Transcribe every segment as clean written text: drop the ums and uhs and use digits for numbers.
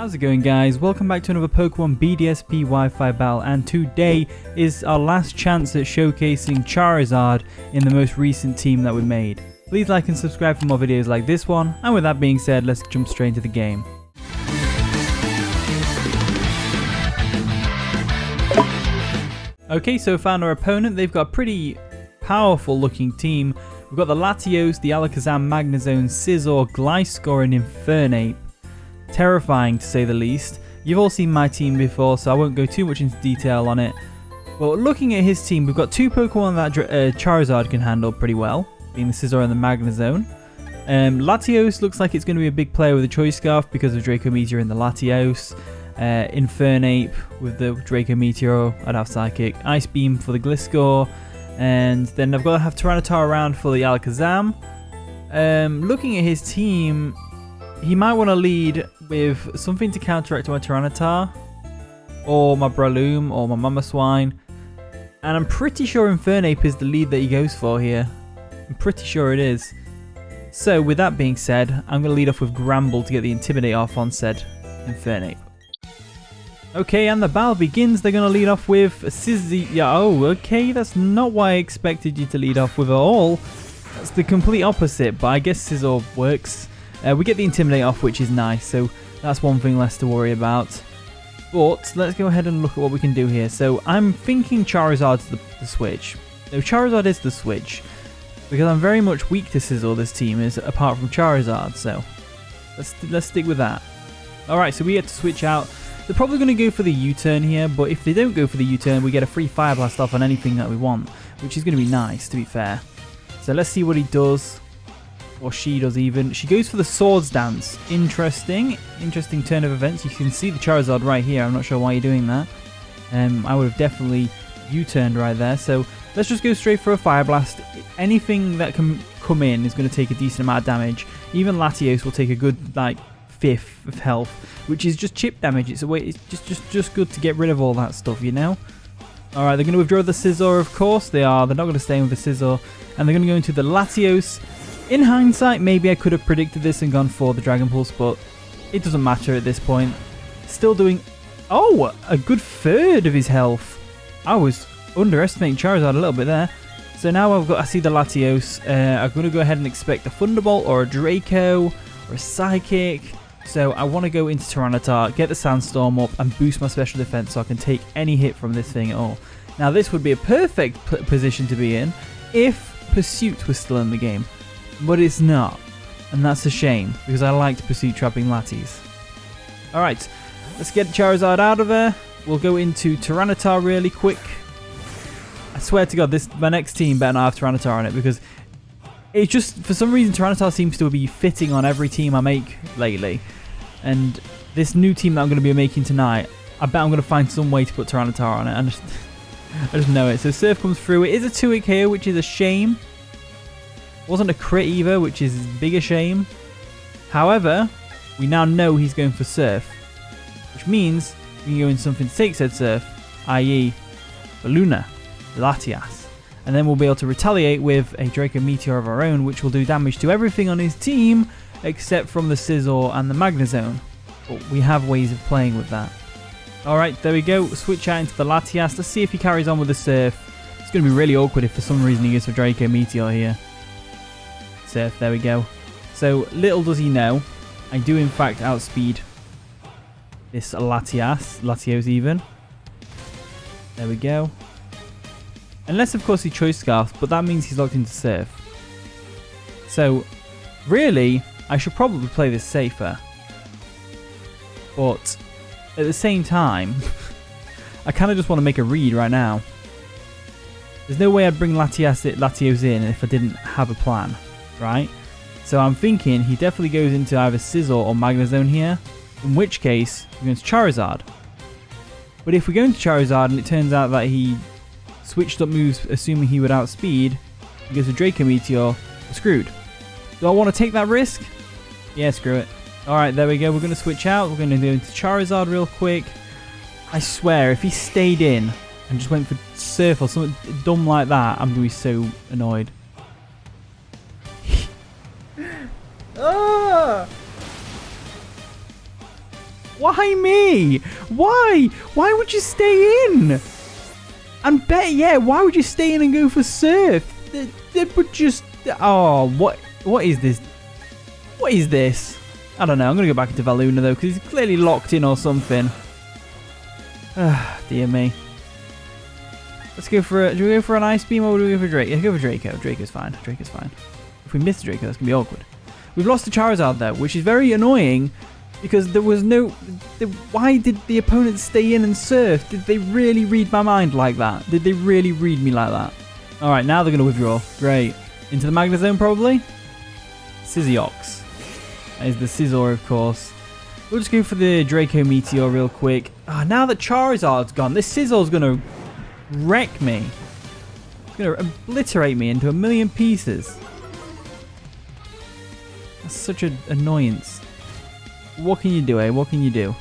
How's it going, guys? Welcome back to another Pokemon BDSP Wi-Fi battle, and today is our last chance at showcasing Charizard in the most recent team that we made. Please like and subscribe for more videos like this one, and with that being said, let's jump straight into the game. Okay, so found our opponent. They've got a pretty powerful looking team. We've got the Latios, the Alakazam, Magnezone, Scizor, Gliscor, and Infernape. Terrifying to say the least. You've all seen my team before, so I won't go too much into detail on it. But looking at his team, we've got two Pokemon that Charizard can handle pretty well, being the Scizor and the Magnezone. Latios looks like it's going to be a big player with the Choice Scarf because of Draco Meteor and the Latios. Infernape with the Draco Meteor, I'd have Psychic. Ice Beam for the Gliscor. And then I've got to have Tyranitar around for the Alakazam. Looking at his team, he might want to lead with something to counteract my Tyranitar, or my Breloom, or my Mamoswine. And I'm pretty sure Infernape is the lead that he goes for here. I'm pretty sure it is. So with that being said, I'm going to lead off with Granbull to get the Intimidate off on said Infernape. Okay, and the battle begins. They're going to lead off with Scizor. Yeah, oh, okay, that's not what I expected you to lead off with at all. That's the complete opposite, but I guess Scizor works. We get the Intimidate off, which is nice, so that's one thing less to worry about. But let's go ahead and look at what we can do here. So I'm thinking Charizard's the switch. No, Charizard is the switch, because I'm very much weak to Scizor, this team is, apart from Charizard, so let's stick with that. Alright, so we get to switch out. They're probably going to go for the U-turn here, but if they don't go for the U-turn, we get a free Fire Blast off on anything that we want, which is going to be nice, to be fair. So let's see what he does. Or she does even. She goes for the Swords Dance. Interesting turn of events. You can see the Charizard right here. I'm not sure why you're doing that. I would have definitely U-turned right there. So let's just go straight for a Fire Blast. Anything that can come in is going to take a decent amount of damage. Even Latios will take a good like fifth of health, which is just chip damage. It's a way. It's just good to get rid of all that stuff, you know. All right, they're going to withdraw the Scizor, of course. They are. They're not going to stay with the Scizor, and they're going to go into the Latios. In hindsight, maybe I could have predicted this and gone for the Dragon Pulse, but it doesn't matter at this point. Still doing, oh, a good third of his health. I was underestimating Charizard a little bit there. So now I see the Latios. I'm going to go ahead and expect a Thunderbolt or a Draco or a Psychic. So I want to go into Tyranitar, get the Sandstorm up, and boost my special defense so I can take any hit from this thing at all. Now this would be a perfect position to be in if Pursuit was still in the game. But it's not, and that's a shame, because I liked Pursuit trapping Latias. Alright, let's get Charizard out of there. We'll go into Tyranitar really quick. I swear to God, my next team better not have Tyranitar on it, because it's just, for some reason, Tyranitar seems to be fitting on every team I make lately. And this new team that I'm going to be making tonight, I bet I'm going to find some way to put Tyranitar on it. I just know it. So Surf comes through. It is a 2-hit KO, which is a shame. Wasn't a crit either, which is a bigger shame. However, we now know he's going for Surf, which means we can go in something to take said Surf, i.e. Valuna, Latias. And then we'll be able to retaliate with a Draco Meteor of our own, which will do damage to everything on his team except from the Scizor and the Magnezone. But we have ways of playing with that. Alright, there we go. Switch out into the Latias. Let's see if he carries on with the Surf. It's going to be really awkward if for some reason he goes for Draco Meteor here. Surf, there we go. So little does he know, I do in fact outspeed this Latios even. There we go. Unless of course he Choice Scarfs, but that means he's locked into Surf. So really, I should probably play this safer. But at the same time, I kind of just want to make a read right now. There's no way I'd bring Latios in if I didn't have a plan. Right, so I'm thinking he definitely goes into either Scizor or Magnezone here, in which case we're going to Charizard. But if we go into Charizard and it turns out that he switched up moves assuming he would outspeed, he goes to Draco Meteor, we're screwed. Do I want to take that risk? Yeah, screw it. Alright, there we go, we're going to switch out, we're going to go into Charizard real quick. I swear, if he stayed in and just went for Surf or something dumb like that, I'm going to be so annoyed. Why me? Why? Why would you stay in? And better yet, why would you stay in and go for Surf? They would just... Oh, what is this? What is this? I don't know. I'm going to go back into Valuna, though, because he's clearly locked in or something. Ah, dear me. Let's go for a... Do we go for an Ice Beam or do we go for Drake? Yeah, go for Draco. Draco's fine. Draco's fine. If we miss Draco, that's going to be awkward. We've lost the Charizard, though, which is very annoying because there was no... Why did the opponent stay in and Surf? Did they really read my mind like that? Did they really read me like that? All right, now they're going to withdraw. Great. Into the Magnezone, probably? Sizziox. That is the Scizor, of course. We'll just go for the Draco Meteor real quick. Ah, now that Charizard's gone, this Scizor's going to wreck me. It's going to obliterate me into a million pieces. That's such an annoyance. What can you do, eh? What can you do?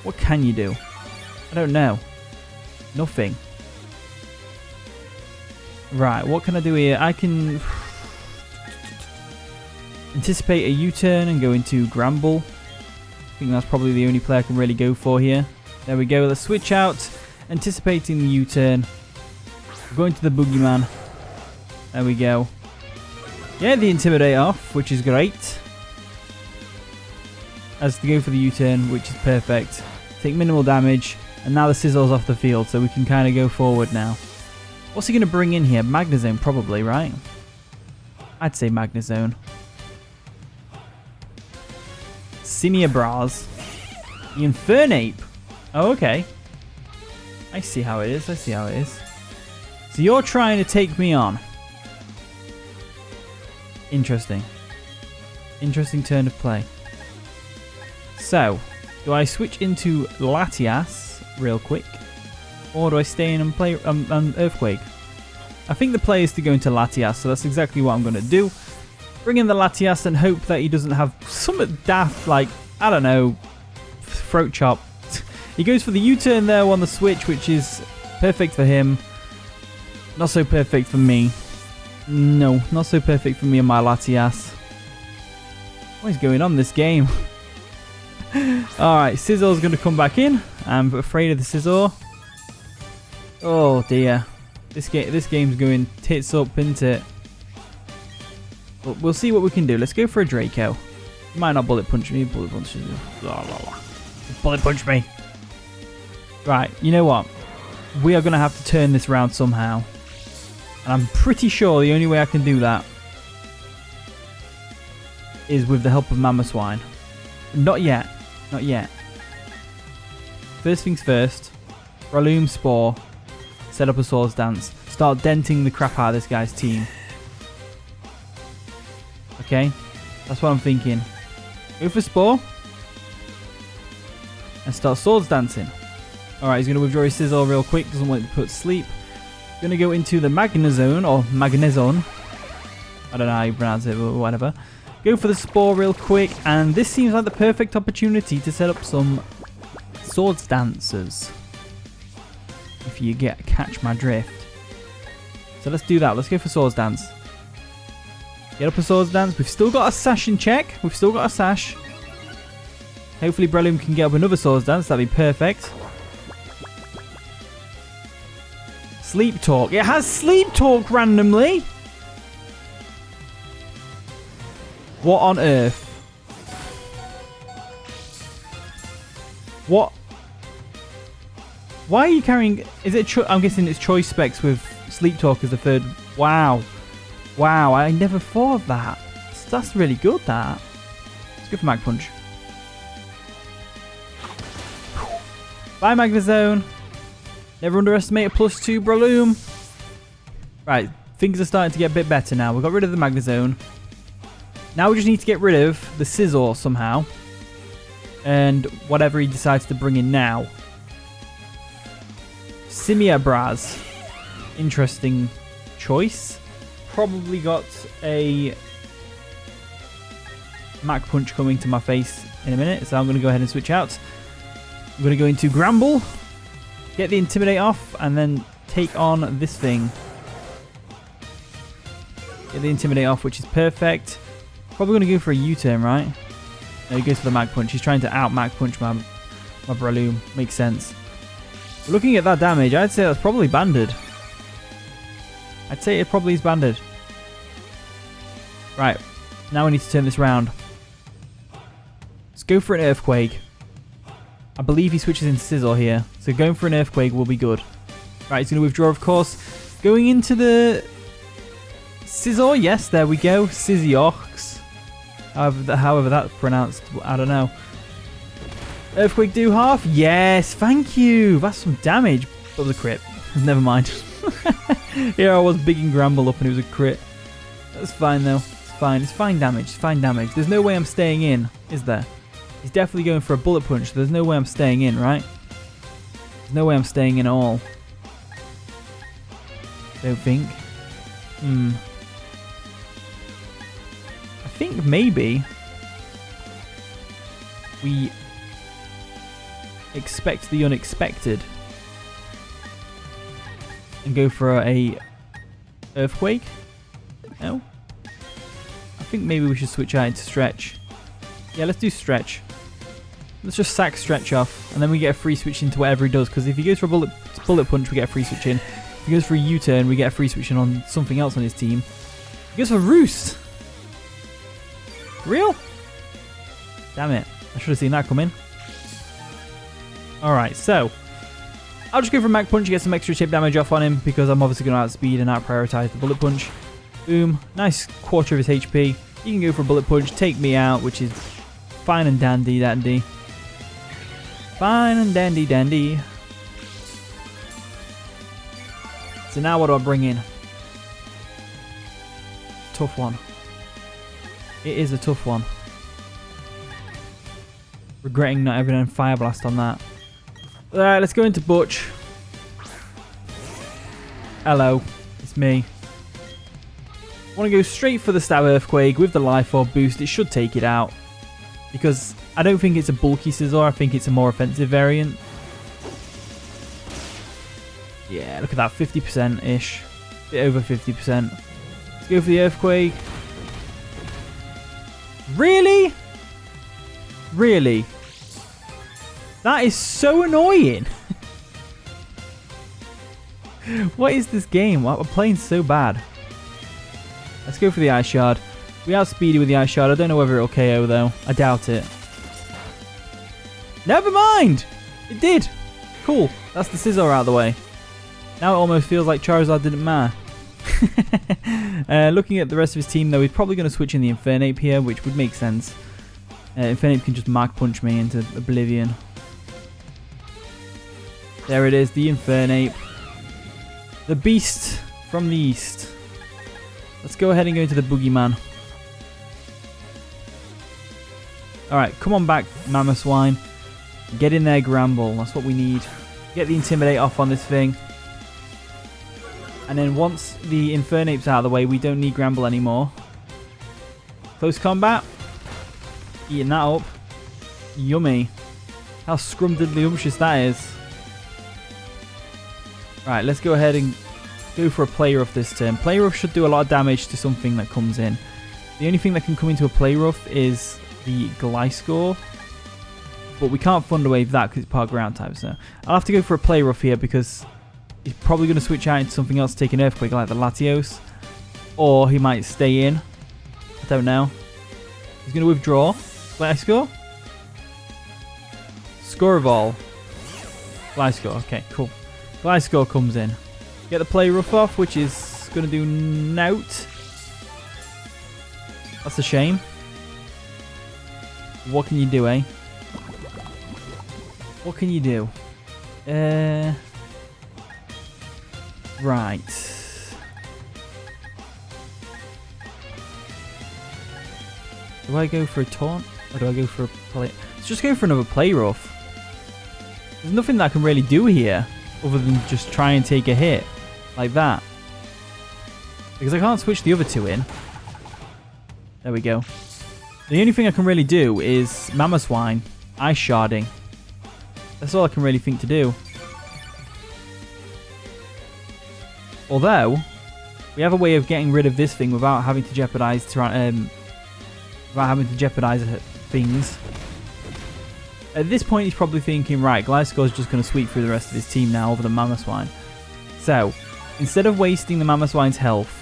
What can you do? I don't know. Nothing. Right, what can I do here? I can anticipate a U-turn and go into Granbull. I think that's probably the only play I can really go for here. There we go. Let's switch out. Anticipating the U-turn. Going to the Boogeyman. There we go. Yeah, the Intimidate off, which is great. As to go for the U-turn, which is perfect. Take minimal damage. And now the Scizor's off the field, so we can kind of go forward now. What's he going to bring in here? Magnezone, probably, right? I'd say Magnezone. Bras. The Infernape. Oh, okay. I see how it is. I see how it is. So you're trying to take me on. Interesting. Interesting turn of play. So, do I switch into Latias real quick? Or do I stay in and play Earthquake? I think the play is to go into Latias, so that's exactly what I'm going to do. Bring in the Latias and hope that he doesn't have some daft, like, I don't know, throat chop. He goes for the U-turn there on the switch, which is perfect for him. Not so perfect for me. No, not so perfect for me and my Latias. What is going on in this game? Alright, Scizor's going to come back in. I'm afraid of the Scizor. Oh dear. This game's going tits up, isn't it? But we'll see what we can do. Let's go for a Draco. He might not bullet punch me. Bullet punch me. Bullet punch me. Right, you know what? We are going to have to turn this round somehow. And I'm pretty sure the only way I can do that is with the help of Mamoswine. Not yet. Not yet. First things first. Breloom Spore. Set up a Swords Dance. Start denting the crap out of this guy's team. Okay? That's what I'm thinking. Go for Spore. And start Swords Dancing. Alright, he's going to withdraw his Scizor real quick. Doesn't want to put sleep. Going to go into the Magnezone, or Magnezone. I don't know how you pronounce it, but whatever. Go for the Spore real quick. And this seems like the perfect opportunity to set up some Swords Dancers. If you catch my drift. So let's do that. Let's go for Swords Dance. Get up a Swords Dance. We've still got a Sash in check. We've still got a Sash. Hopefully Breloom can get up another Swords Dance. That'd be perfect. Sleep Talk. It has Sleep Talk randomly. What on earth? What? Why are you carrying... Is it... I'm guessing it's Choice Specs with Sleep Talk as the third... Wow. Wow, I never thought of that. That's really good, that. Let's go for Mag Punch. Bye, Magnezone. Never underestimate a +2 Breloom. Right, things are starting to get a bit better now. We got rid of the Magnezone. Now we just need to get rid of the Scizor somehow. And whatever he decides to bring in now. Bras. Interesting choice. Probably got a Mach Punch coming to my face in a minute, so I'm going to go ahead and switch out. I'm going to go into Granbull, get the Intimidate off, and then take on this thing. Get the Intimidate off, which is perfect. Probably going to go for a U-turn, right? No, he goes for the Mag Punch. He's trying to out Mag Punch my Breloom. Makes sense. Looking at that damage, I'd say that's probably banded. I'd say it probably is banded. Right. Now we need to turn this round. Let's go for an Earthquake. I believe he switches into Scizor here. So going for an Earthquake will be good. Right, he's going to withdraw, of course. Going into the Scizor. Yes, there we go. Sciziox. However that's pronounced, I don't know. Earthquake do half? Yes, thank you. That's some damage. But it was a crit. Never mind. Here I was bigging Granbull up and it was a crit. That's fine though. It's fine. It's fine damage. It's fine damage. There's no way I'm staying in, is there? He's definitely going for a Bullet Punch. So there's no way I'm staying in, right? There's no way I'm staying in at all. Don't think. I think maybe we expect the unexpected and go for a Earthquake. No? I think maybe we should switch out into Stretch. Yeah, let's do Stretch. Let's just sack Stretch off, and then we get a free switch into whatever he does, because if he goes for a bullet Punch, we get a free switch in. If he goes for a U-turn, we get a free switch in on something else on his team. He goes for Roost! Real? Damn it. I should have seen that come in. Alright, so I'll just go for a Mag Punch to get some extra chip damage off on him, because I'm obviously going to outspeed and out-prioritize the Bullet Punch. Boom. Nice quarter of his HP. He can go for a Bullet Punch, take me out, which is fine and dandy, dandy. Fine and dandy, dandy. So now what do I bring in? Tough one. It is a tough one. Regretting not having a Fire Blast on that. Alright, let's go into Butch. Hello, it's me. I want to go straight for the Stab Earthquake with the Life Orb boost. It should take it out. Because I don't think it's a bulky Scizor. I think it's a more offensive variant. Yeah, look at that. 50%-ish. Bit over 50%. Let's go for the Earthquake. Really? Really? That is so annoying. What is this game? We're playing so bad. Let's go for the Ice Shard. We outspeeded with the Ice Shard. I don't know whether it'll KO though. I doubt it. Never mind! It did! Cool. That's the Scizor out of the way. Now it almost feels like Charizard didn't matter. Looking at the rest of his team though, he's probably going to switch in the Infernape here, which would make sense. Infernape can just Mag Punch me into oblivion. There it is, the Infernape. The Beast from the East. Let's go ahead and go into the Boogeyman. Alright, come on back, Mamoswine. Get in there, Granbull. That's what we need. Get the Intimidate off on this thing. And then once the Infernape's out of the way, we don't need Granbull anymore. Close combat. Eating that up. Yummy. How scrumdiddly-umptious that is. Right, let's go ahead and go for a Play Rough this turn. Play Rough should do a lot of damage to something that comes in. The only thing that can come into a Play Rough is the Gliscor. But we can't Thunder Wave that because it's part ground type. So I'll have to go for a Play Rough here because he's probably going to switch out into something else to take an Earthquake like the Latios. Or he might stay in. I don't know. He's going to withdraw. Gliscor. Scoreval. Gliscor. Okay, cool. Gliscor comes in. Get the Play Rough off, which is going to do nout. That's a shame. What can you do, eh? What can you do? Right. Do I go for a Taunt? Or do I go for a Play? Let's just go for another Play Rough. There's nothing that I can really do here other than just try and take a hit like that. Because I can't switch the other two in. There we go. The only thing I can really do is Mamoswine, Ice Sharding. That's all I can really think to do. Although, we have a way of getting rid of this thing without having to jeopardize a things. At this point, he's probably thinking, right, Gliscor's just going to sweep through the rest of his team now over the Mamoswine. So, instead of wasting the Mamoswine's health,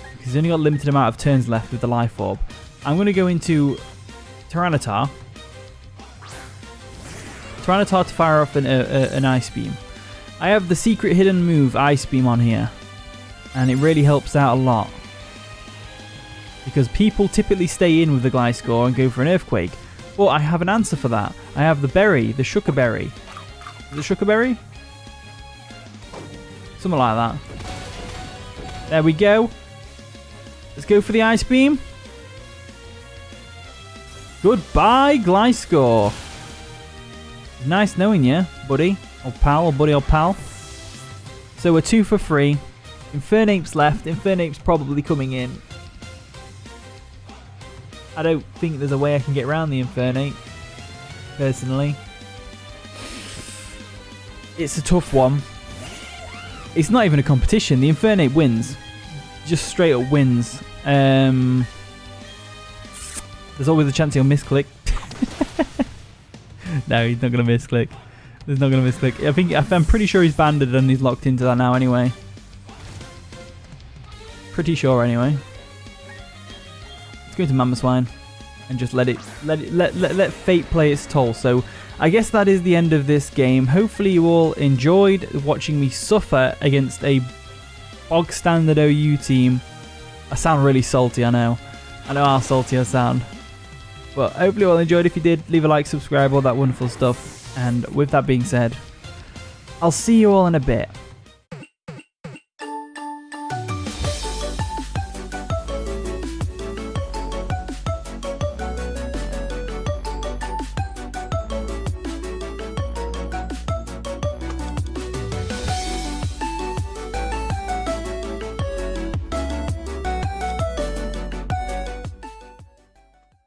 because he's only got a limited amount of turns left with the Life Orb, I'm going to go into Tyranitar. Tyranitar to fire off an Ice Beam. I have the secret hidden move, Ice Beam, on here. And it really helps out a lot. Because people typically stay in with the Gliscor and go for an Earthquake. But I have an answer for that. I have the berry, the Shuca berry. Is it Shuca berry? Something like that. There we go. Let's go for the Ice Beam. Goodbye, Gliscor. Nice knowing you, buddy. Or pal, or buddy, or pal. So we're 2 for 3. Infernape's left. Infernape's probably coming in. I don't think there's a way I can get around the Infernape, personally. It's a tough one. It's not even a competition. The Infernape wins. Just straight up wins. There's always a chance he'll misclick. No, he's not going to misclick. He's not going to misclick. I'm pretty sure he's banded and he's locked into that now anyway. Pretty sure anyway. Let's go to Mamoswine and just let fate play its toll. So I guess that is the end of this game. Hopefully you all enjoyed watching me suffer against a bog standard OU team. I sound really salty, I know. I know how salty I sound. But hopefully you all enjoyed. If you did, leave a like, subscribe, all that wonderful stuff. And with that being said, I'll see you all in a bit.